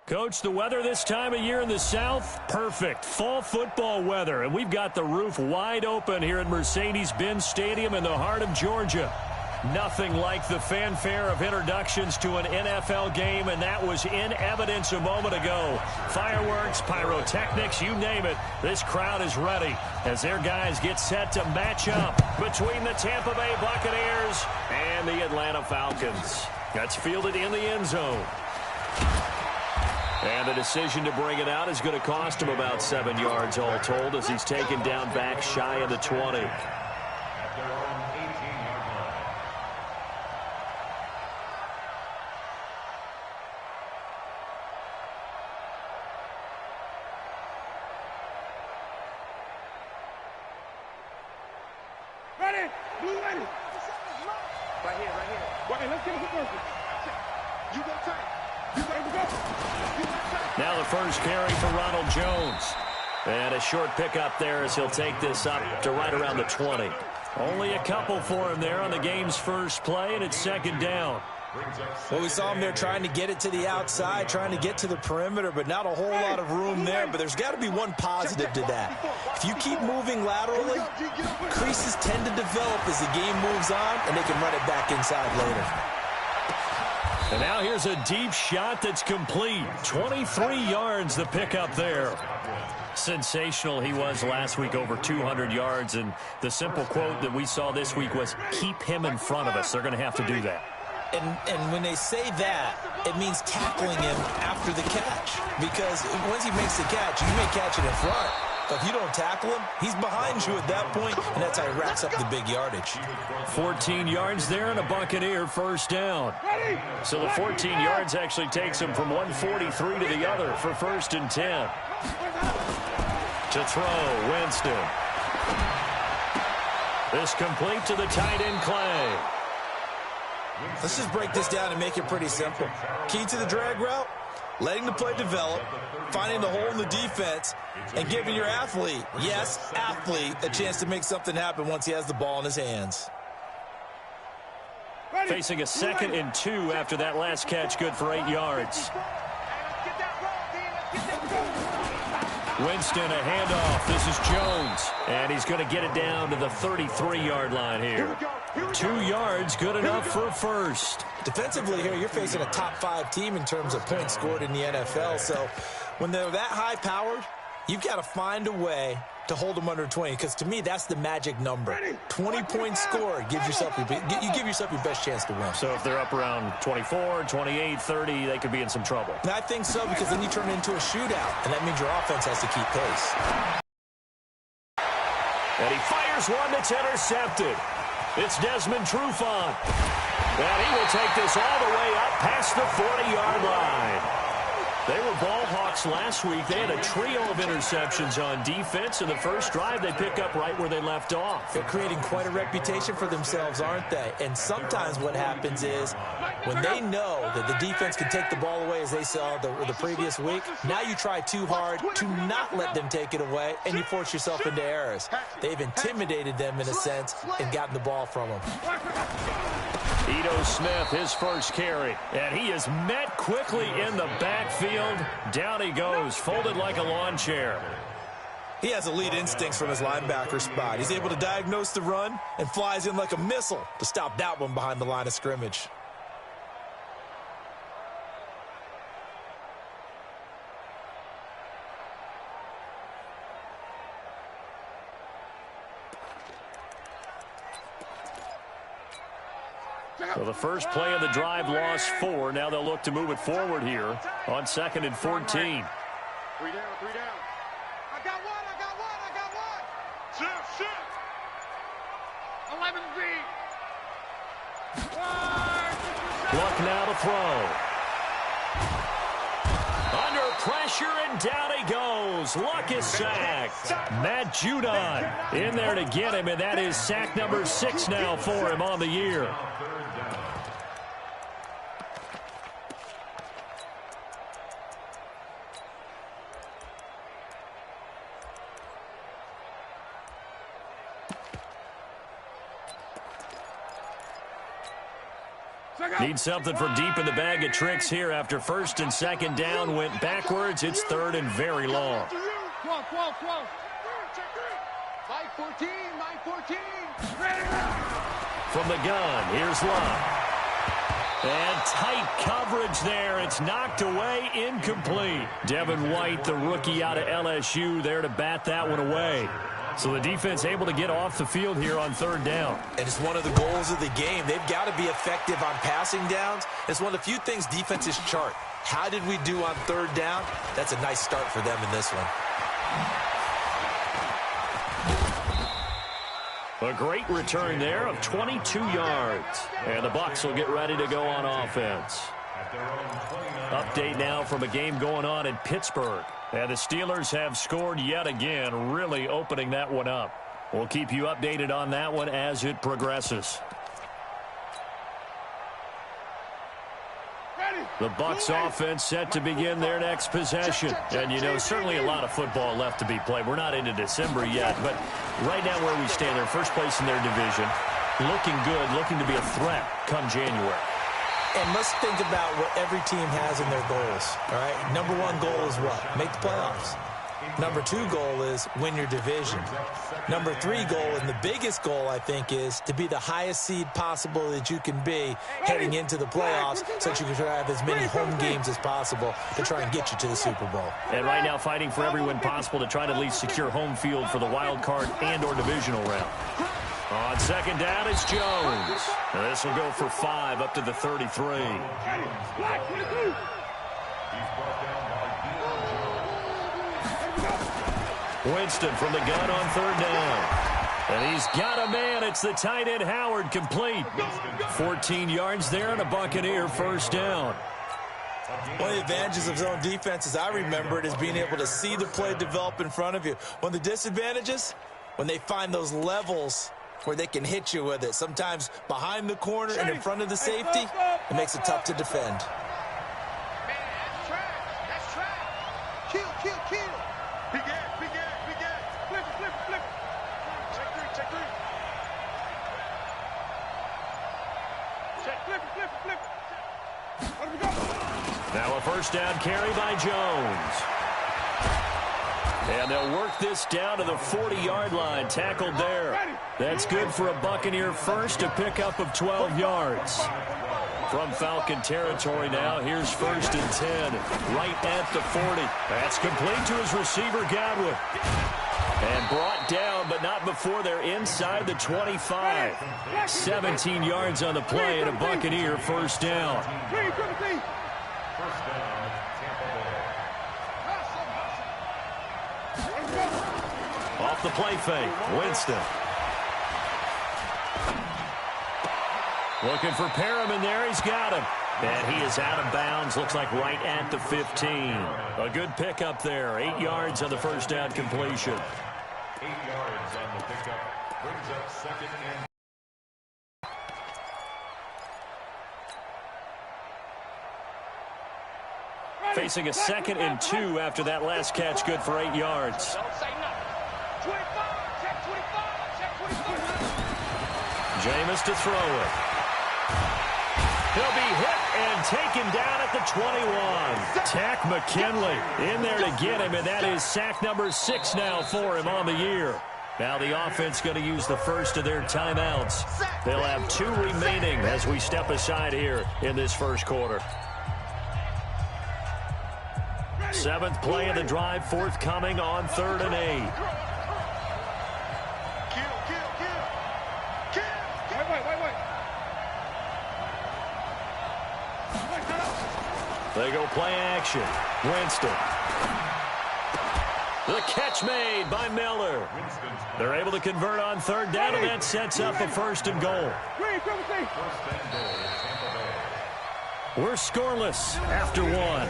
Coach, the weather this time of year in the South, perfect. Fall football weather, and we've got the roof wide open here at Mercedes-Benz Stadium in the heart of Georgia. Nothing like the fanfare of introductions to an NFL game, and that was in evidence a moment ago. Fireworks, pyrotechnics, you name it. This crowd is ready as their guys get set to match up between the Tampa Bay Buccaneers and the Atlanta Falcons. That's fielded in the end zone. And the decision to bring it out is going to cost him about 7 yards all told as he's taken down back shy of the 20. Ready? Blue ready. Right here, right here. Right here, let's get it for Murphy. You go tight. You go. Now the first carry for Ronald Jones. And a short pickup there as he'll take this up to right around the 20. Only a couple for him there on the game's first play, and it's second down. Well, we saw him there trying to get it to the outside, trying to get to the perimeter, but not a whole lot of room there. But there's got to be one positive to that. If you keep moving laterally, creases tend to develop as the game moves on, and they can run it back inside later. And now here's a deep shot that's complete. 23 yards the pickup there. Sensational he was last week, over 200 yards. And the simple quote that we saw this week was, keep him in front of us. They're going to have to do that. And when they say that, it means tackling him after the catch. Because once he makes the catch, you may catch it in front. But if you don't tackle him, he's behind you at that point, and that's how he racks up the big yardage. 14 yards there and a Buccaneer first down. So the 14 yards actually takes him from 143 to the other for first and 10. To throw, Winston. This complete to the tight end, Clay. Let's just break this down and make it pretty simple. Key to the drag route, letting the play develop, finding the hole in the defense, and giving your athlete, yes, athlete, a chance to make something happen once he has the ball in his hands. Facing a 2nd and 2 after that last catch, good for 8 yards. Winston, a handoff. This is Jones. And he's going to get it down to the 33-yard line here. 2 yards, good enough for a first. Defensively here, you're facing a top-5 team in terms of points scored in the NFL. So when they're that high-powered, you've got to find a way to hold them under 20, because to me, that's the magic number. 20 points scored, you give yourself your best chance to win. So if they're up around 24, 28, 30, they could be in some trouble. And I think so, because then you turn it into a shootout, and that means your offense has to keep pace. And he fires one that's intercepted. It's Desmond Trufant. And he will take this all the way up past the 40-yard line. They were ball hawks last week. They had a trio of interceptions on defense. In the first drive, they pick up right where they left off. They're creating quite a reputation for themselves, aren't they? And sometimes what happens is when they know that the defense can take the ball away, as they saw the previous week, now you try too hard to not let them take it away, and you force yourself into errors. They've intimidated them in a sense and gotten the ball from them. Ito Smith, his first carry, and he is met quickly in the backfield. Down he goes, folded like a lawn chair. He has elite instincts from his linebacker spot. He's able to diagnose the run and flies in like a missile to stop that one behind the line of scrimmage. So the first play of the drive lost 4. Now they'll look to move it forward here on 2nd and 14. 3 down, 3 down. I got one. Shift. 11 feet. Luck now to throw. Under pressure, and down he goes. Luck is sacked. Matt Judon in there to get him, and that is sack number 6 now for him on the year. Need something from deep in the bag of tricks here after first and second down went backwards. It's third and very long. 12. 14. From the gun, here's Love. And tight coverage there. It's knocked away, incomplete. Devin White, the rookie out of LSU, there to bat that one away. So the defense able to get off the field here on third down. And it's one of the goals of the game. They've got to be effective on passing downs. It's one of the few things defenses chart. How did we do on third down? That's a nice start for them in this one. A great return there of 22 yards. And the Bucs will get ready to go on offense. Update now from a game going on in Pittsburgh. And the Steelers have scored yet again, really opening that one up. We'll keep you updated on that one as it progresses. The Bucs offense set to begin their next possession. And, you know, certainly a lot of football left to be played. We're not into December yet, but right now where we stand, they're first place in their division. Looking good, looking to be a threat come January. And let's think about what every team has in their goals, all right? Number one goal is what? Make the playoffs. Number two goal is win your division. Number three goal, and the biggest goal, I think, is to be the highest seed possible that you can be heading into the playoffs so that you can try to have as many home games as possible to try and get you to the Super Bowl. And right now fighting for every win possible to try to at least secure home field for the wild card and or divisional round. On second down, it's Jones. And this will go for 5 up to the 33. Winston from the gun on third down. And he's got a man. It's the tight end Howard, complete. 14 yards there and a Buccaneer first down. One of the advantages of zone defense, as I remember it, is being able to see the play develop in front of you. One of the disadvantages, when they find those levels where they can hit you with it, sometimes behind the corner and in front of the safety, it makes it tough to defend. Now a first down carry by Jones. And they'll work this down to the 40-yard line. Tackled there. That's good for a Buccaneer first, a pickup of 12 yards. From Falcon territory now, here's first and 10. Right at the 40. That's complete to his receiver, Godwin. And brought down, but not before they're inside the 25. 17 yards on the play and a Buccaneer first down. Off the play fake, Winston. Looking for Perriman there, he's got him. And he is out of bounds, looks like right at the 15. A good pickup there, 8 yards on the first down completion. 8 yards on the pickup, brings up second and... Facing a 2nd and 2 after that last catch, good for 8 yards. Jameis to throw it. He'll be hit and taken down at the 21. Takk McKinley in there to get him, and that is sack number 6 now for him on the year. Now the offense going to use the first of their timeouts. They'll have 2 remaining as we step aside here in this first quarter. 7th play of the drive, forthcoming on 3rd and 8. They go play action. Winston. The catch made by Miller. They're able to convert on 3rd down, and that sets up a 1st and goal. We're scoreless after 1.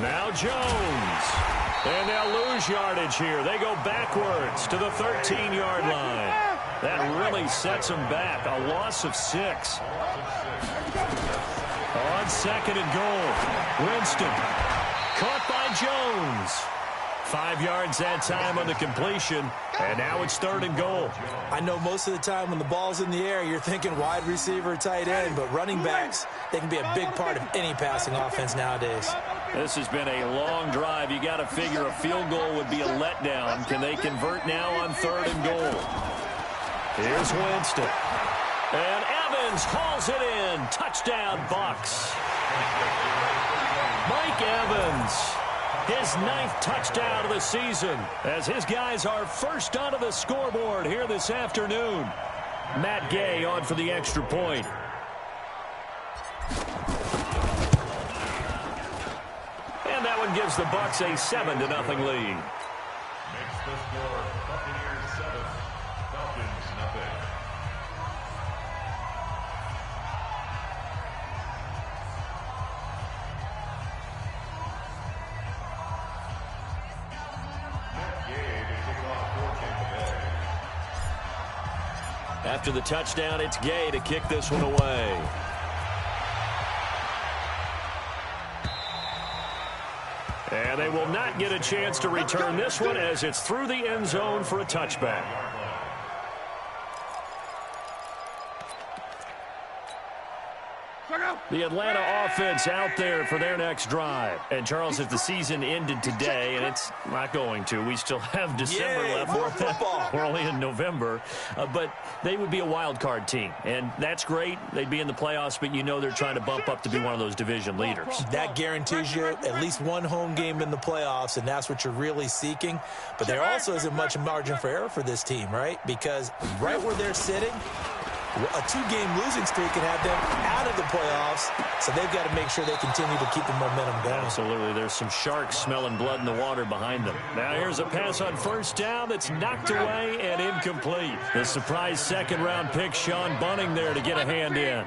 Now Jones. And they'll lose yardage here. They go backwards to the 13-yard line. That really sets them back. A loss of 6. On 2nd and goal. Winston. Caught by Jones. 5 yards that time on the completion, and now it's 3rd and goal. I know most of the time when the ball's in the air, you're thinking wide receiver, tight end, but running backs, they can be a big part of any passing offense nowadays. This has been a long drive. You got to figure a field goal would be a letdown. Can they convert now on 3rd and goal? Here's Winston. And Evans hauls it in. Touchdown, Bucs. Mike Evans. His 9th touchdown of the season as his guys are first onto the scoreboard here this afternoon. Matt Gay on for the extra point. And that one gives the Bucs a 7-0 lead. Makes the score Buccaneers 7, Falcons nothing. After the touchdown, it's Gay to kick this one away. And they will not get a chance to return this one as it's through the end zone for a touchback. The Atlanta offense out there for their next drive. And, Charles, if the season ended today, and it's not going to, we still have December left. More football. We're only in November. But they would be a wild card team. And that's great. They'd be in the playoffs, but you know they're trying to bump up to be one of those division leaders. That guarantees you at least one home game in the playoffs, and that's what you're really seeking. But there also isn't much margin for error for this team, right? Because right where they're sitting, a 2-game losing streak can have them out of the playoffs, so they've got to make sure they continue to keep the momentum going. Absolutely. There's some sharks smelling blood in the water behind them. Now here's a pass on 1st down that's knocked away and incomplete. The surprise 2nd-round pick, Sean Bunting, there to get a hand in.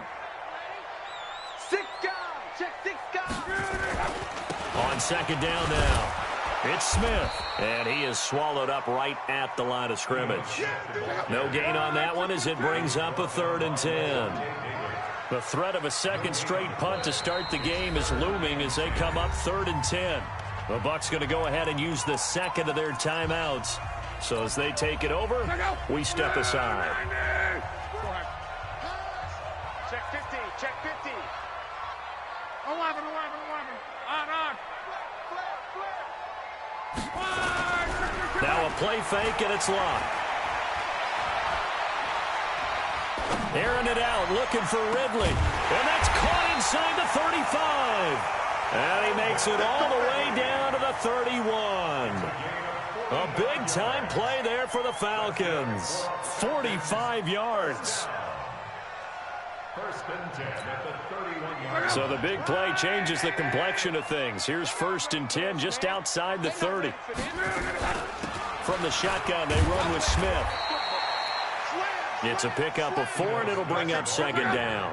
6 guys. Check 6 guys. On 2nd down now, it's Smith, and he is swallowed up right at the line of scrimmage. No gain on that one as it brings up a 3rd and 10. The threat of a 2nd straight punt to start the game is looming as they come up 3rd and 10. The Bucs going to go ahead and use the 2nd of their timeouts. So as they take it over, we step aside. Check 50. Check 50. 11. On. Now a play fake, and it's locked. Airing it out, looking for Ridley. And that's caught inside the 35. And he makes it all the way down to the 31. A big-time play there for the Falcons. 45 yards. 1st and 10 at the 31-yard. So the big play changes the complexion of things. Here's 1st and 10 just outside the 30. From the shotgun, they run with Smith. It's a pickup of 4, and it'll bring up 2nd down.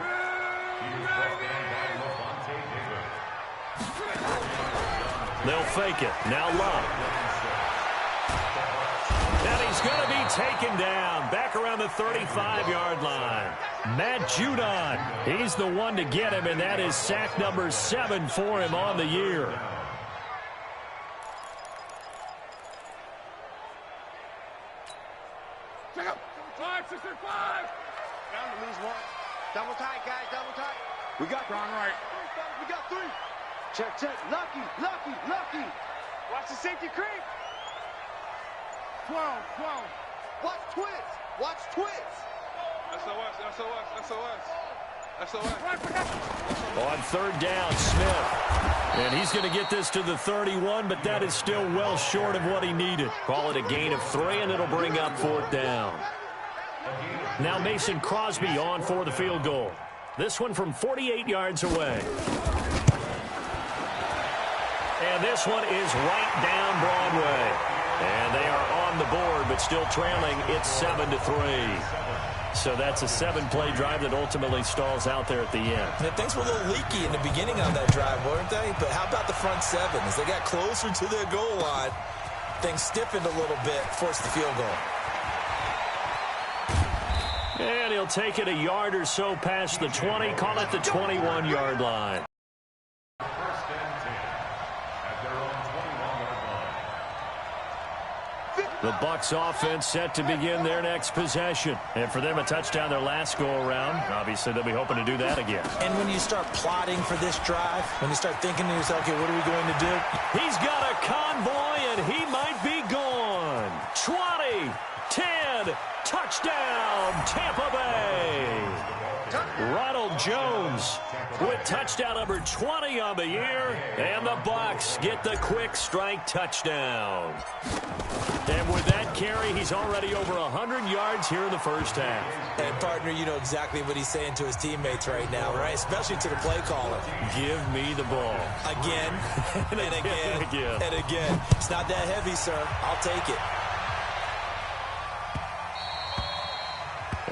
They'll fake it. Now Love. And he's going to be taken down back around the 35-yard line. Matt Judon, he's the one to get him, and that is sack number 7 for him on the year. Check out. 5, 6, 5. Down to lose 1. Double tight, guys. Double tight. We got Brown right. We got 3. Check. Lucky. Watch the safety creep. 12. Watch twist. SOS. On 3rd down, Smith. And he's going to get this to the 31, but that is still well short of what he needed. Call it a gain of 3, and it'll bring up 4th down. Now Mason Crosby on for the field goal. This one from 48 yards away. And this one is right down Broadway. And they are on the board, but still trailing. It's 7-3. So that's a 7-play drive that ultimately stalls out there at the end. And things were a little leaky in the beginning on that drive, weren't they? But how about the front seven? As they got closer to their goal line, things stiffened a little bit, forced the field goal. And he'll take it a yard or so past the 20, call it the 21-yard line. First and 10 at their own 21-yard line. The Bucs offense set to begin their next possession. And for them, a touchdown their last go-around. Obviously, they'll be hoping to do that again. And when you start plotting for this drive, when you start thinking to yourself, okay, what are we going to do? He's got a convoy, and he might be gone. 20, 10, touchdown, Tampa Bay. Ronald Jones with touchdown number 20 on the year, and the Bucs get the quick strike touchdown. And with that carry, he's already over 100 yards here in the first half. And, partner, you know exactly what he's saying to his teammates right now, right? Especially to the play caller. Give me the ball. Again, and again, and again. It's not that heavy, sir. I'll take it.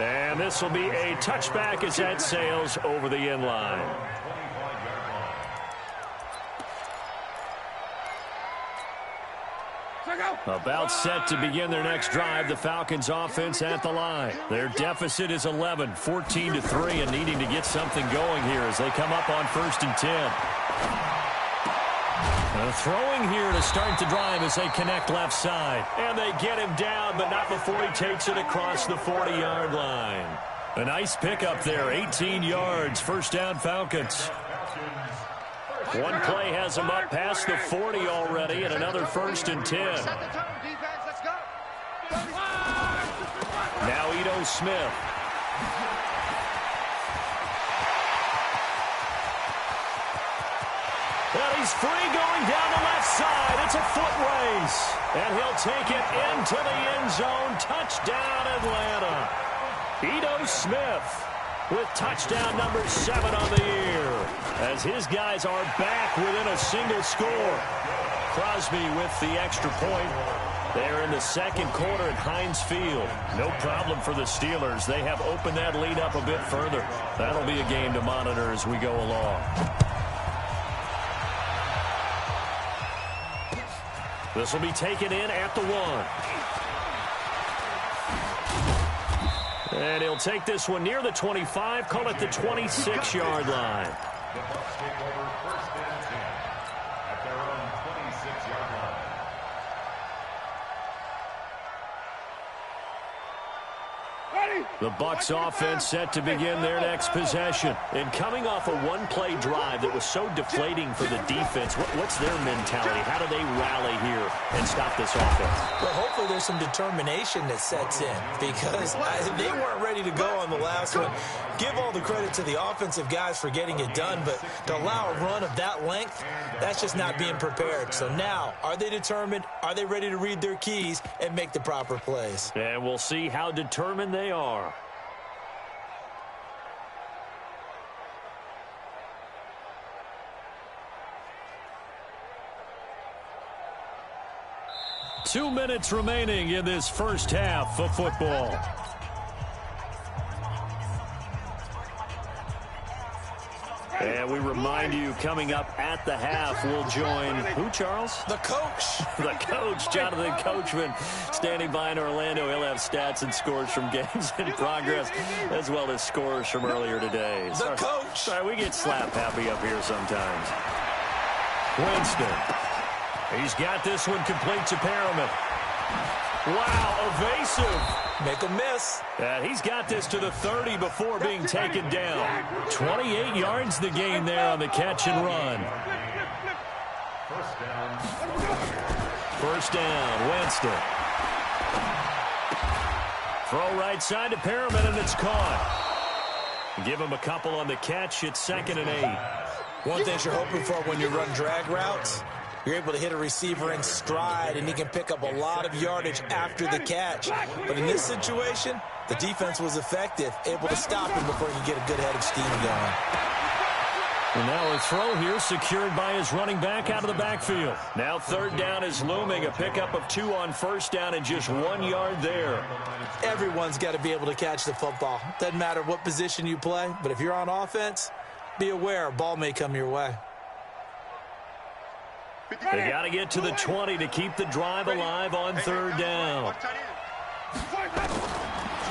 And this will be a touchback as that sails over the end line. About set to begin their next drive, the Falcons offense at the line. Their deficit is 11, 14-3, and needing to get something going here as they come up on 1st and 10. Throwing here to start the drive as they connect left side. And they get him down, but not before he takes it across the 40-yard line. A nice pickup there, 18 yards, first down Falcons. One play has him up past the 40 already, and another 1st and 10. Now Ito Smith. And he's free going down the left side. It's a foot race. And he'll take it into the end zone. Touchdown, Atlanta. Ito Smith with touchdown number 7 on the year, as his guys are back within a single score. Crosby with the extra point. They're in the second quarter at Heinz Field. No problem for the Steelers. They have opened that lead up a bit further. That'll be a game to monitor as we go along. This will be taken in at the 1. And he'll take this one near the 25, call it the 26-yard line. The Bucs take over 1st and 10 at their own 26-yard line. The Bucs offense set to begin their next possession. And coming off a one-play drive that was so deflating for the defense, what's their mentality? How do they rally here and stop this offense? Well, hopefully there's some determination that sets in, because they weren't ready to go on the last one. Give all the credit to the offensive guys for getting it done, but to allow a run of that length, that's just not being prepared. So now, are they determined? Are they ready to read their keys and make the proper plays? And we'll see how determined they are. Two minutes remaining in this first half of football. And we remind you, coming up at the half, we'll join who, Charles? The coach. The coach, Jonathan Coachman, standing by in Orlando. He'll have stats and scores from games in progress, as well as scores from earlier today. The coach. Sorry, we get slap happy up here sometimes. Winston. He's got this one complete to Perriman. Wow, evasive. Make a miss. He's got this to the 30 before being taken down. 28 yards the gain there on the catch and run. First down, Winston. Throw right side to Perriman, and it's caught. Give him a couple on the catch. It's 2nd and 8. One thing you're hoping for when you run drag routes, you're able to hit a receiver in stride, and he can pick up a lot of yardage after the catch. But in this situation, the defense was effective, able to stop him before he could get a good head of steam going. And now a throw here secured by his running back out of the backfield. Now third down is looming. A pickup of 2 on first down and just 1 yard there. Everyone's got to be able to catch the football. Doesn't matter what position you play, but if you're on offense, be aware a ball may come your way. They got to get to the 20 to keep the drive alive on third down.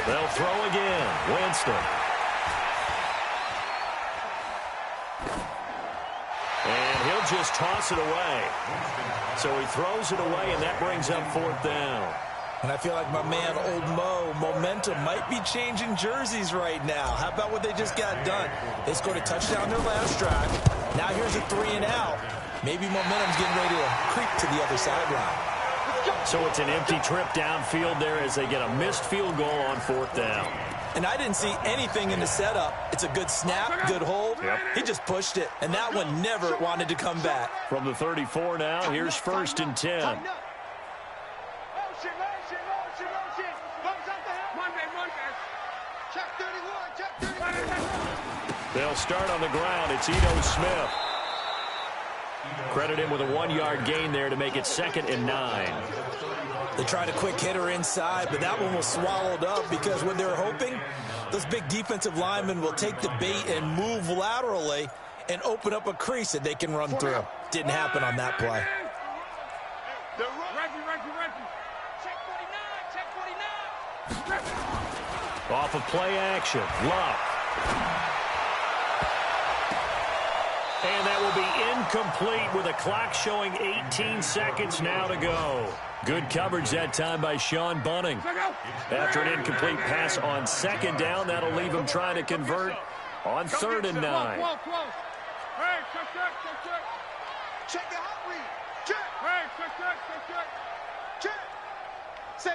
They'll throw again. Winston. And he'll just toss it away. So he throws it away, and that brings up fourth down. And I feel like my man, Old Mo, momentum might be changing jerseys right now. How about what they just got done? They scored a touchdown their last drive. Now here's a 3 and out. Maybe momentum's getting ready to creep to the other sideline. So it's an empty trip downfield there as they get a missed field goal on fourth down. And I didn't see anything in the setup. It's a good snap, good hold. Yep. He just pushed it, and that one never wanted to come back. From the 34 now, here's first and 10. They'll start on the ground. It's Ito Smith. Credit him with a 1 yard gain there to make it 2nd and 9. They tried a quick hitter inside, but that one was swallowed up because what they're hoping, those big defensive linemen will take the bait and move laterally and open up a crease that they can run through. Didn't happen on that play. Off of play action, Luck. And that will be incomplete with a clock showing 18 seconds now to go. Good coverage that time by Sean Bunting. After an incomplete pass on 2nd down, that'll leave him trying to convert on 3rd and 9. Check the hot read. Check. Check. Safe.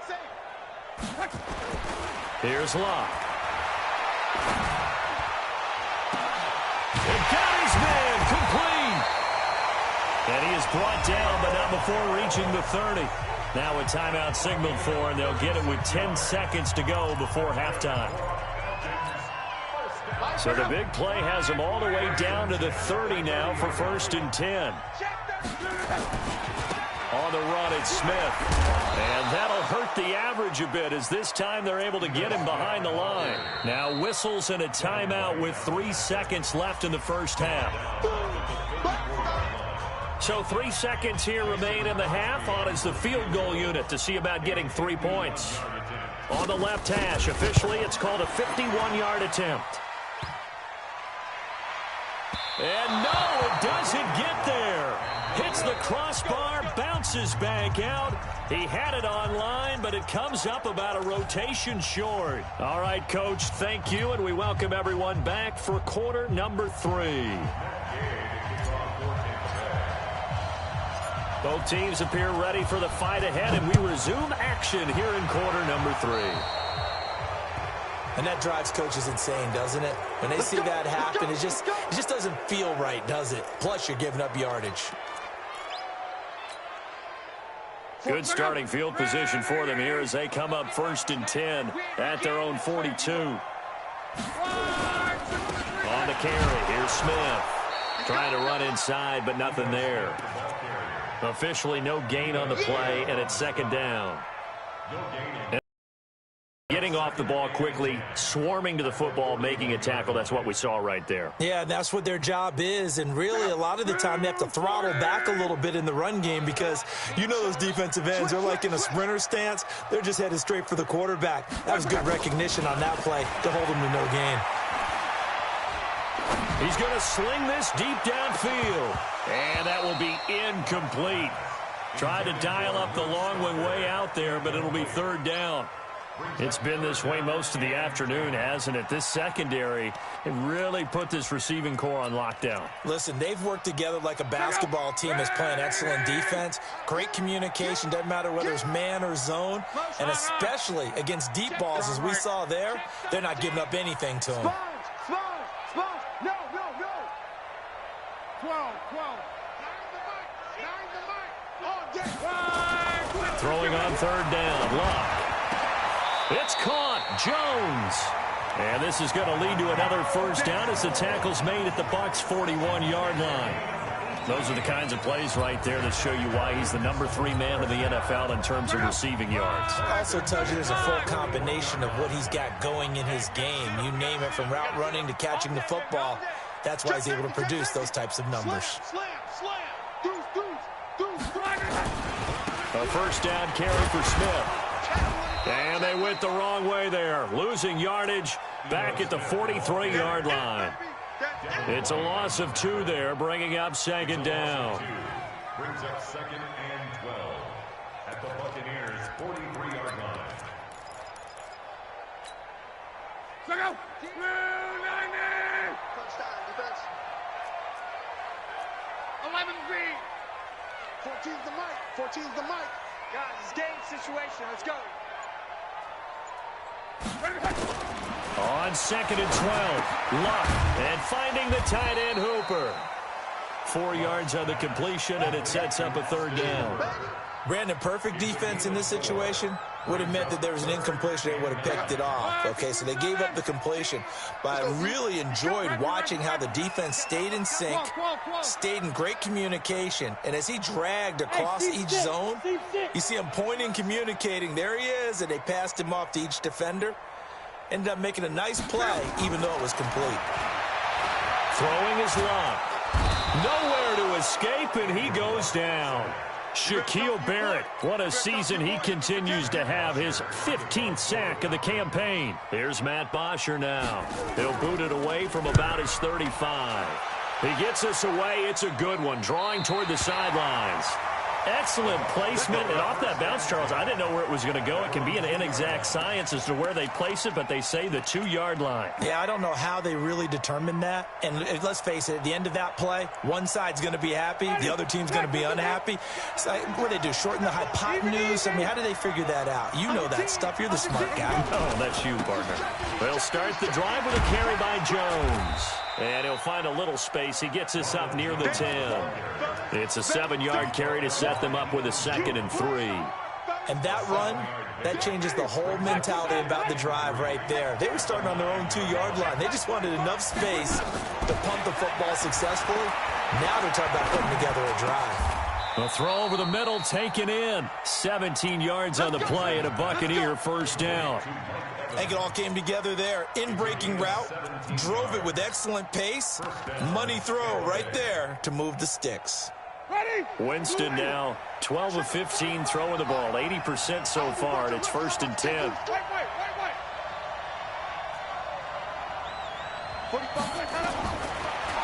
Safe. Here's Luck. And got his man complete. And he is brought down, but not before reaching the 30. Now a timeout signaled for, and they'll get it with 10 seconds to go before halftime. So the big play has them all the way down to the 30 now for 1st and 10. On the run, it's Smith. And that'll hurt the average a bit as this time they're able to get him behind the line. Now whistles and a timeout with 3 seconds left in the first half. So 3 seconds here remain in the half. On is the field goal unit to see about getting 3 points. On the left hash, officially it's called a 51-yard attempt. And no, it doesn't get there. Hits the crossbar, bounces back out. He had it online, but it comes up about a rotation short. All right, Coach, thank you, and we welcome everyone back for quarter number 3. Both teams appear ready for the fight ahead, and we resume action here in quarter number 3. And that drives coaches insane, doesn't it? When they see that happen, it just doesn't feel right, does it? Plus, you're giving up yardage. Good starting field position for them here as they come up 1st and 10 at their own 42. On the carry, here's Smith. Trying to run inside, but nothing there. Officially no gain on the play, and it's 2nd down. Getting off the ball quickly, swarming to the football, making a tackle. That's what we saw right there. Yeah, that's what their job is. And really, a lot of the time, they have to throttle back a little bit in the run game because you know those defensive ends, they're like in a sprinter stance. They're just headed straight for the quarterback. That was good recognition on that play to hold them to no gain. He's going to sling this deep downfield. And that will be incomplete. Tried to dial up the long one way out there, but it'll be 3rd down. It's been this way most of the afternoon, hasn't it? This secondary really put this receiving core on lockdown. Listen, they've worked together like a basketball team that's playing excellent defense. Great communication, doesn't matter whether it's man or zone. And especially against deep balls, as we saw there, they're not giving up anything to them. No. 12. Throwing on 3rd down, Luck. It's caught. Jones. And this is going to lead to another first down as the tackle's made at the Bucs' 41-yard line. Those are the kinds of plays right there that show you why he's the number 3 man in the NFL in terms of receiving yards. Also tells you there's a full combination of what he's got going in his game. You name it, from route running to catching the football. That's why he's able to produce those types of numbers. A first down carry for Smith. And they went the wrong way there, losing yardage back at the 43-yard line. It's a loss of 2 there, bringing up second down. Brings up 2nd and 12 at the Buccaneers' 43-yard line. Touchdown, defense. 11-3. 14's the mic. 14's the mic. Guys, it's game situation. Let's go. On 2nd and 12, Luck, and finding the tight end Hooper. 4 yards on the completion, and it sets up a third down. Brandon, perfect defense in this situation would have meant that there was an incompletion. They would have picked it off. Okay, so they gave up the completion. But I really enjoyed watching how the defense stayed in sync, stayed in great communication. And as he dragged across each zone, you see him pointing, communicating. There he is, and they passed him off to each defender. Ended up making a nice play, even though it was complete. Throwing his Luck. Nowhere to escape, and he goes down. Shaquille Barrett, what a season he continues to have, his 15th sack of the campaign. Here's Matt Bosher now. He'll boot it away from about his 35. He gets us away. It's a good one, drawing toward the sidelines. Excellent placement, and off that bounce, Charles, I didn't know where it was going to go. It can be an inexact science as to where they place it, but they say the 2-yard line. Yeah, I don't know how they really determined that. And let's face it, at the end of that play, one side's going to be happy, the other team's going to be unhappy. So, what do they do, shorten the hypotenuse? I mean, how do they figure that out? You know that stuff. You're the smart guy. Oh, that's you, partner. They'll start the drive with a carry by Jones. And he'll find a little space. He gets us up near the 10. It's a 7-yard carry to set them up with a 2nd and 3. And that run, that changes the whole mentality about the drive right there. They were starting on their own 2-yard line. They just wanted enough space to pump the football successfully. Now they're talking about putting together a drive. A throw over the middle, taken in. 17 yards on the play and a Buccaneer first down. I think it all came together there. In-breaking route, drove it with excellent pace. Money throw right there to move the sticks. Winston now 12 of 15 throwing the ball, 80% so far, and it's 1st and 10.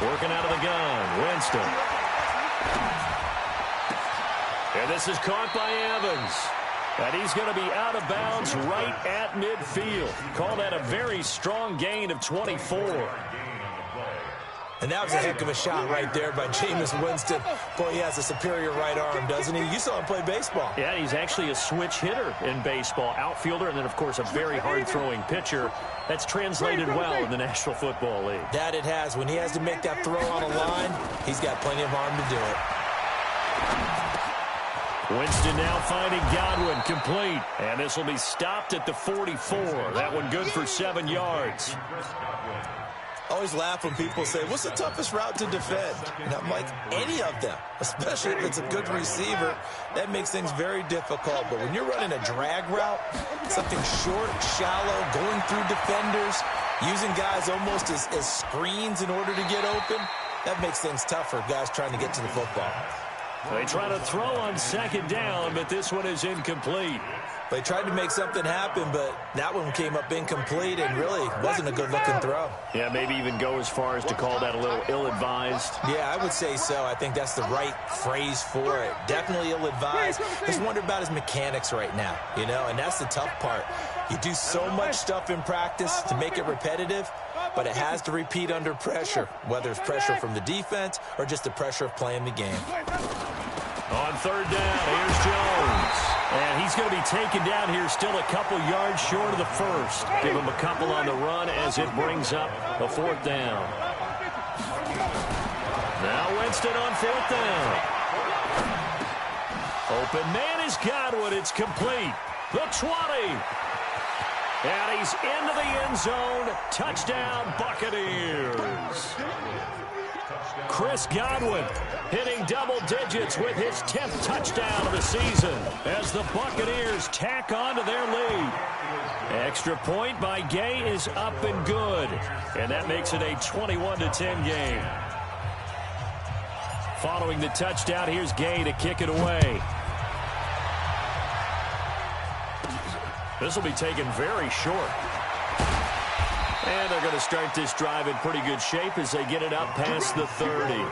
Working out of the gun, Winston. And this is caught by Evans. And he's going to be out of bounds right at midfield. Call that a very strong gain of 24. And that was a heck of a shot right there by Jameis Winston. Boy, he has a superior right arm, doesn't he? You saw him play baseball. Yeah, he's actually a switch hitter in baseball. Outfielder, and then, of course, a very hard-throwing pitcher. That's translated well in the National Football League. That it has. When he has to make that throw on a line, he's got plenty of arm to do it. Winston now finding Godwin, complete. And this will be stopped at the 44. That one good for 7 yards. I always laugh when people say, what's the toughest route to defend? And I'm like, any of them, especially if it's a good receiver. That makes things very difficult. But when you're running a drag route, something short, shallow, going through defenders, using guys almost as screens in order to get open, that makes things tough for guys trying to get to the football. They try to throw on 2nd down, but this one is incomplete. They tried to make something happen, but that one came up incomplete and really wasn't a good-looking throw. Yeah, maybe even go as far as to call that a little ill-advised. Yeah, I would say so. I think that's the right phrase for it. Definitely ill-advised. Just wonder about his mechanics right now, you know, and that's the tough part. You do so much stuff in practice to make it repetitive, but it has to repeat under pressure, whether it's pressure from the defense or just the pressure of playing the game. On 3rd down, here's Jones. And he's going to be taken down here still a couple yards short of the first. Give him a couple on the run as it brings up a 4th down. Now Winston on 4th down. Open man is Godwin. It's complete. The 20. And he's into the end zone. Touchdown, Buccaneers. Chris Godwin hitting double digits with his 10th touchdown of the season as the Buccaneers tack on to their lead. Extra point by Gay is up and good. And that makes it a 21-10 game. Following the touchdown, here's Gay to kick it away. This will be taken very short. And they're going to start this drive in pretty good shape as they get it up past the 30.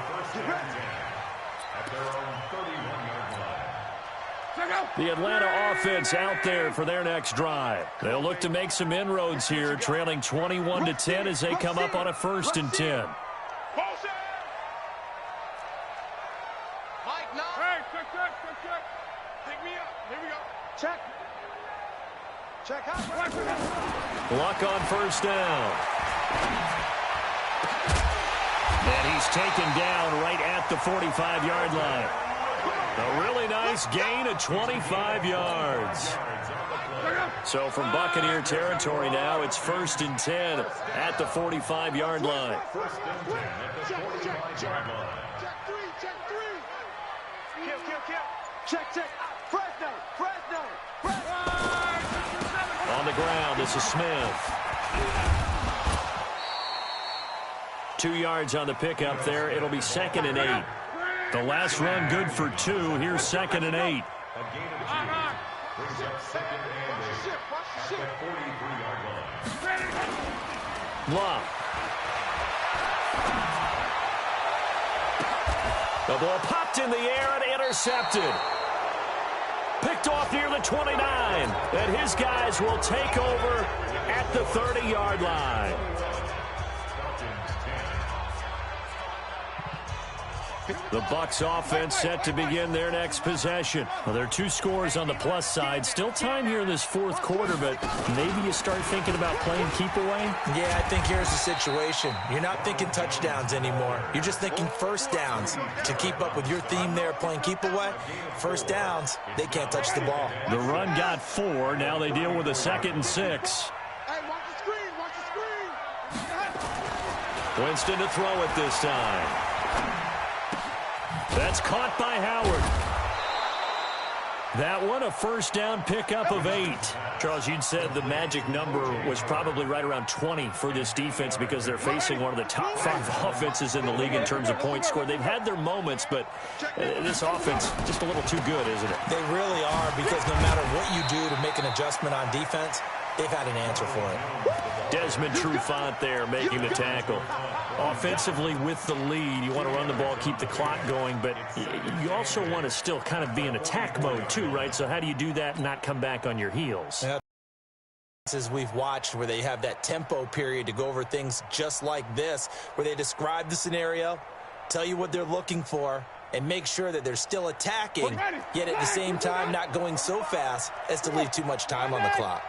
The Atlanta offense out there for their next drive. They'll look to make some inroads here, trailing 21-10 as they come up on a 1st and 10. Luck on 1st down. And he's taken down right at the 45-yard line. A really nice gain of 25 yards. So from Buccaneer territory now, it's 1st and 10 at the 45-yard line. Check. Fresno. On the ground, this is Smith. 2 yards on the pickup there. It'll be 2nd and 8. The last run good for 2. Here's 2nd and 8. Love. The ball popped in the air and intercepted. Picked off near the 29. And his guys will take over at the 30-yard line. The Bucs offense set to begin their next possession. Well, there are 2 scores on the plus side. Still time here in this 4th quarter, but maybe you start thinking about playing keep away? Yeah, I think here's the situation. You're not thinking touchdowns anymore. You're just thinking 1st downs. To keep up with your theme there, playing keep away, 1st downs, they can't touch the ball. The run got 4. Now they deal with a 2nd and 6. Hey, watch the screen. Winston to throw it this time. That's caught by Howard. That one, a 1st down pickup of 8. Charles, you'd said the magic number was probably right around 20 for this defense because they're facing one of the top 5 offenses in the league in terms of points scored. They've had their moments, but this offense just a little too good, isn't it? They really are, because no matter what you do to make an adjustment on defense, they've had an answer for it. Desmond Trufant there making the tackle. Offensively with the lead, you want to run the ball, keep the clock going, but you also want to still kind of be in attack mode too, right? So how do you do that and not come back on your heels? Yeah. As we've watched where they have that tempo period to go over things just like this, where they describe the scenario, tell you what they're looking for, and make sure that they're still attacking, yet at the same time not going so fast as to leave too much time on the clock.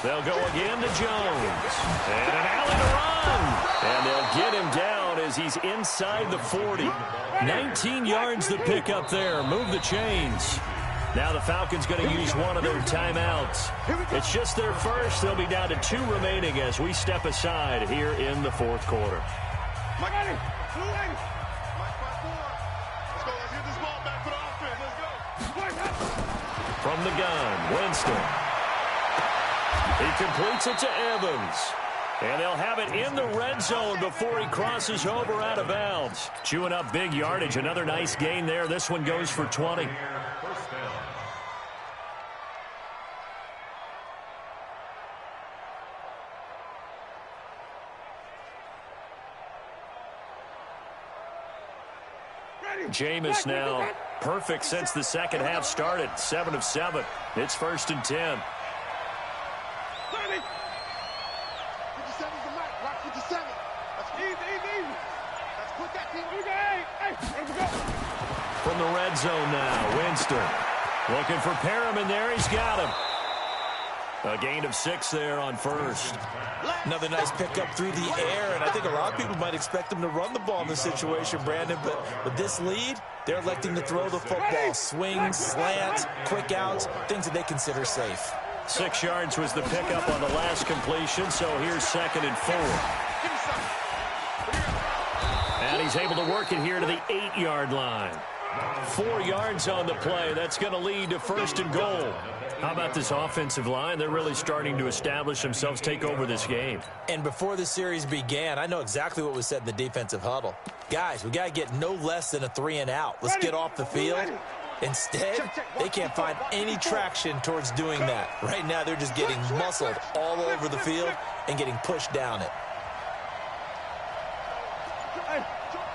They'll go again to Jones. And an alley to run. And they'll get him down as he's inside the 40. 19 yards to pick up there. Move the chains. Now the Falcons going to use one of their timeouts. It's just their first. They'll be down to 2 remaining as we step aside here in the 4th quarter. Let's go. Let's get this ball back for the offense. Let's go. From the gun, Winston. He completes it to Evans. And they'll have it in the red zone before he crosses over out of bounds. Chewing up big yardage. Another nice gain there. This one goes for 20. Jameis now perfect since the second half started. 7 of 7. It's 1st and 10. 57's the mark. Watch 57. That's easy. Let's put that team. From the red zone now, Winston. Looking for Perriman there. He's got him. A gain of 6 there on 1st. Another nice pickup through the air, and I think a lot of people might expect them to run the ball in this situation, Brandon, but with this lead, they're electing to throw the football. Swings, slants, quick outs, things that they consider safe. 6 yards was the pickup on the last completion, so here's 2nd and 4. And he's able to work it here to the 8-yard line. 4 yards on the play. That's going to lead to 1st and goal. How about this offensive line? They're really starting to establish themselves, take over this game. And before the series began, I know exactly what was said in the defensive huddle. Guys, we got to get no less than a 3 and out. Let's get off the field. Instead, they can't find any traction towards doing that. Right now, they're just getting muscled all over the field and getting pushed down it. Hey,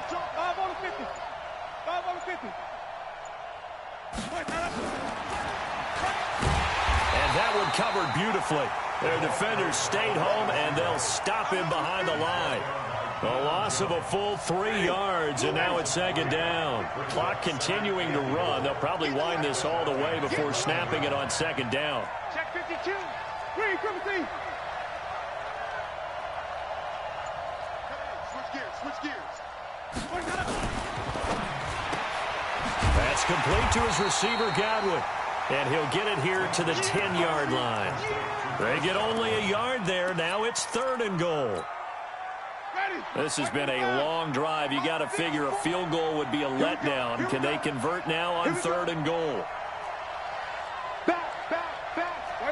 5 on the 50. 5 on the 50. And that one covered beautifully. Their defenders stayed home, and they'll stop him behind the line. A loss of a full 3 yards, and now it's 2nd down. Clock continuing to run. They'll probably wind this all the way before snapping it on 2nd down. Check 52. Green, triple T. Switch gears. That's complete to his receiver, Godwin. And he'll get it here to the 10-yard line. They get only a yard there. Now it's 3rd and goal. This has been a long drive. You got to figure a field goal would be a letdown. Can they convert now on 3rd and goal? Back.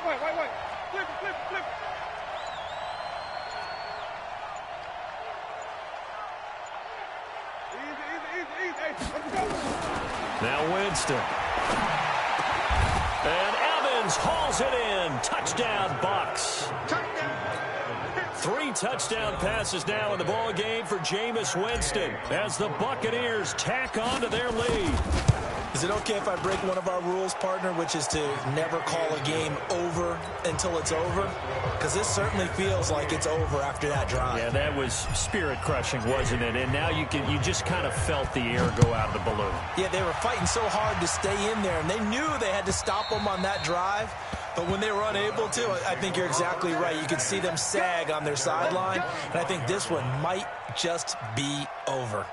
Wait. Flip. Easy. Let's go. Now Winston. And Evans hauls it in. Touchdown, Bucs. 3 touchdown passes now in the ball game for Jameis Winston as the Buccaneers tack on to their lead. Is it okay if I break one of our rules, partner, which is to never call a game over until it's over? Because this certainly feels like it's over after that drive. Yeah, that was spirit-crushing, wasn't it? And now you just kind of felt the air go out of the balloon. Yeah, they were fighting so hard to stay in there, and they knew they had to stop them on that drive. But when they were unable to, I think you're exactly right. You could see them sag on their sideline, and I think this one might just be over.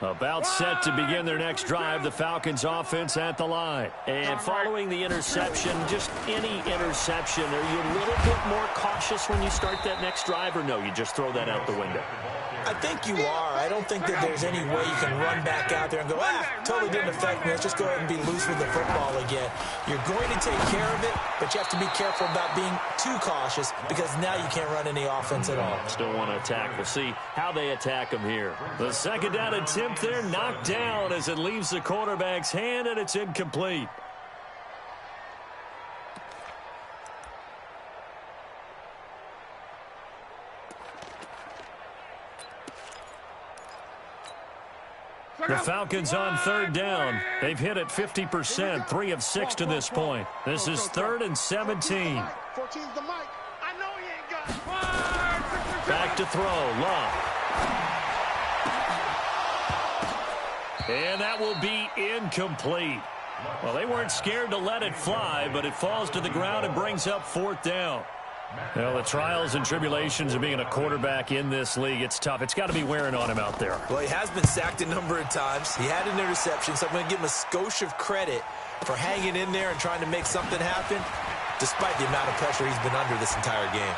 About set to begin their next drive, the Falcons offense at the line. And following the interception, just any interception, are you a little bit more cautious when you start that next drive, or no, you just throw that out the window? I think you are. I don't think that there's any way you can run back out there and go, totally didn't affect me. Let's just go ahead and be loose with the football again. You're going to take care of it, but you have to be careful about being too cautious because now you can't run any offense at all. Still want to attack. We'll see how they attack them here. The 2nd down attempt there knocked down as it leaves the quarterback's hand, and it's incomplete. The Falcons on 3rd down. They've hit it 50%, 3 of 6 to this point. This is 3rd and 17. Back to throw, Love. And that will be incomplete. Well, they weren't scared to let it fly, but it falls to the ground and brings up 4th down. Well, the trials and tribulations of being a quarterback in this league, it's tough. It's got to be wearing on him out there. Well, he has been sacked a number of times. He had an interception, so I'm going to give him a skosh of credit for hanging in there and trying to make something happen, despite the amount of pressure he's been under this entire game.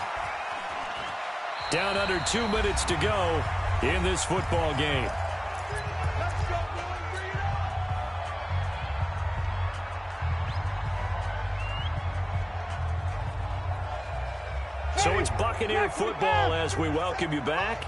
Down under 2 minutes to go in this football game. So it's Buccaneer football as we welcome you back.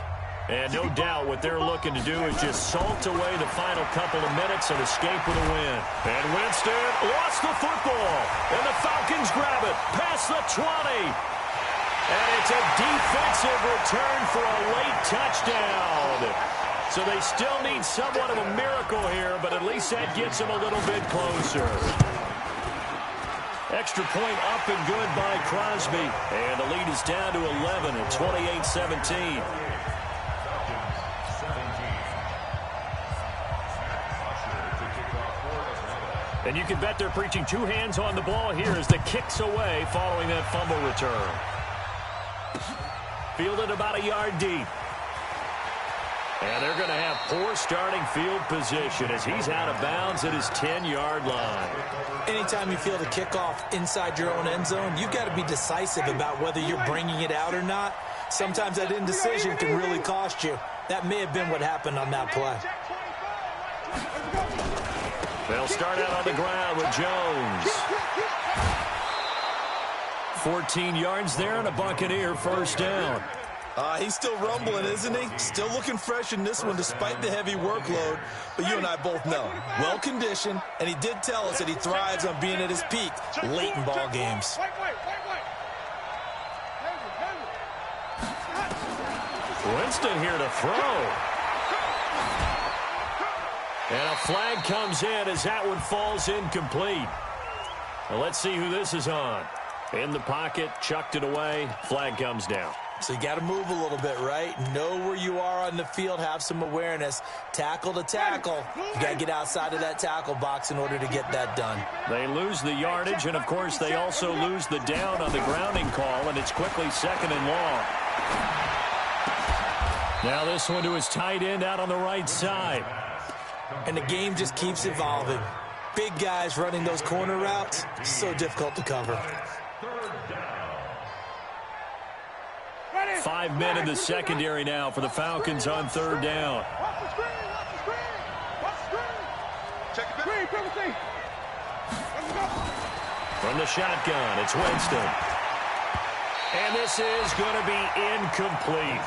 And no doubt what they're looking to do is just salt away the final couple of minutes and escape with a win. And Winston lost the football. And the Falcons grab it past the 20. And it's a defensive return for a late touchdown. So they still need somewhat of a miracle here, but at least that gets them a little bit closer. Extra point up and good by Crosby. And the lead is down to 11 at 28-17. And you can bet they're preaching 2 hands on the ball here as the kick's away following that fumble return. Fielded about a yard deep. And they're going to have poor starting field position as he's out of bounds at his 10-yard line. Anytime you feel the kickoff inside your own end zone, you've got to be decisive about whether you're bringing it out or not. Sometimes that indecision can really cost you. That may have been what happened on that play. They'll start out on the ground with Jones. 14 yards there and a Buccaneer first down. He's still rumbling, isn't he? Still looking fresh in this one despite the heavy workload. But you and I both know, well-conditioned, and he did tell us that he thrives on being at his peak late in ball games. Winston here to throw. And a flag comes in as that one falls incomplete. Well, let's see who this is on. In the pocket, chucked it away, flag comes down. So you got to move a little bit, right? Know where you are on the field, have some awareness. Tackle to tackle. You got to get outside of that tackle box in order to get that done. They lose the yardage, and, of course, they also lose the down on the grounding call, and it's quickly 2nd and long. Now this one to his tight end out on the right side. And the game just keeps evolving. Big guys running those corner routes, so difficult to cover. 5 men in the secondary now for the Falcons on 3rd down. From the shotgun, it's Winston. And this is going to be incomplete.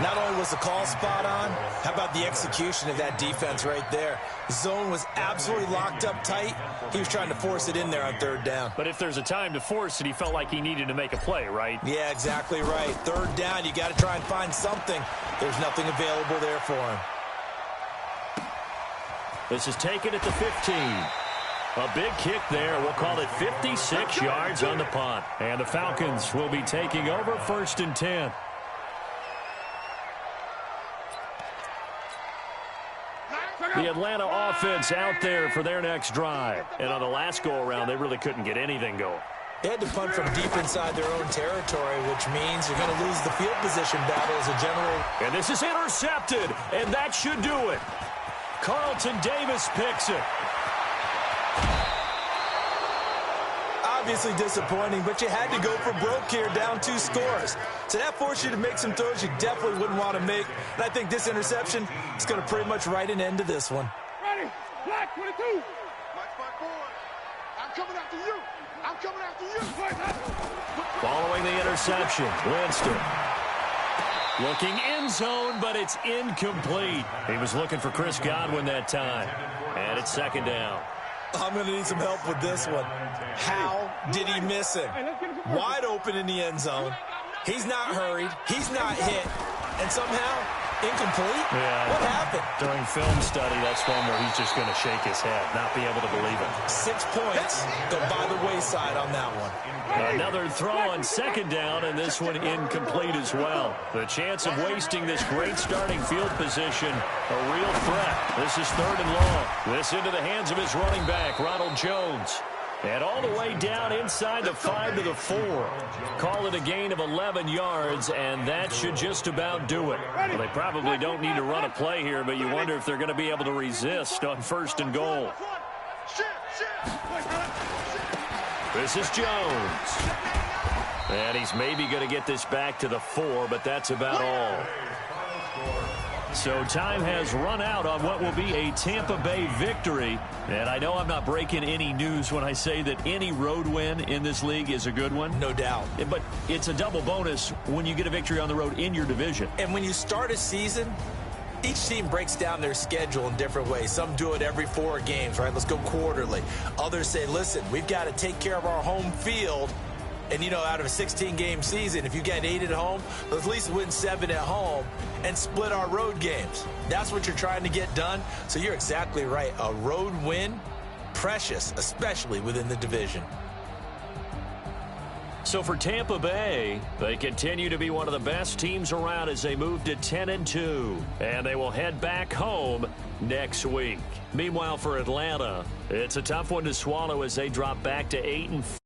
Not only was the call spot on, how about the execution of that defense right there? Zone was absolutely locked up tight. He was trying to force it in there on 3rd down. But if there's a time to force it, he felt like he needed to make a play, right? Yeah, exactly right. 3rd down, you got to try and find something. There's nothing available there for him. This is taken at the 15. A big kick there. We'll call it 56 yards on the punt. And the Falcons will be taking over 1st and 10. The Atlanta offense out there for their next drive. And on the last go-around, they really couldn't get anything going. They had to punt from deep inside their own territory, which means you're going to lose the field position battle as a general. And this is intercepted, and that should do it. Carlton Davis picks it. Obviously disappointing, but you had to go for broke here, down 2 scores. So that forced you to make some throws you definitely wouldn't want to make. And I think this interception is going to pretty much write an end to this one. Ready, black 22. I'm coming after you. I'm coming after you. Following the interception, Winston. Looking end zone, but it's incomplete. He was looking for Chris Godwin that time. And it's 2nd down. I'm going to need some help with this one. How did he miss him? Wide open in the end zone. He's not hurried. He's not hit. And somehow, incomplete? Yeah. What happened? During film study, that's one where he's just going to shake his head, not be able to believe it. 6 points go by the wayside on that one. Another throw on 2nd down, and this one incomplete as well. The chance of wasting this great starting field position, a real threat. This is 3rd and long. This into the hands of his running back, Ronald Jones. And all the way down inside the 5 to the 4. Call it a gain of 11 yards, and that should just about do it. Well, they probably don't need to run a play here, but you wonder if they're going to be able to resist on 1st and goal. This is Jones. And he's maybe going to get this back to the 4, but that's about all. So time has run out on what will be a Tampa Bay victory. And I know I'm not breaking any news when I say that any road win in this league is a good one. No doubt. But it's a double bonus when you get a victory on the road in your division. And when you start a season, each team breaks down their schedule in different ways. Some do it every 4 games, right? Let's go quarterly. Others say, listen, we've got to take care of our home field. And, you know, out of a 16-game season, if you get 8 at home, let's at least win 7 at home and split our road games. That's what you're trying to get done. So you're exactly right. A road win, precious, especially within the division. So for Tampa Bay, they continue to be one of the best teams around as they move to 10-2. And they will head back home next week. Meanwhile, for Atlanta, it's a tough one to swallow as they drop back to 8-4.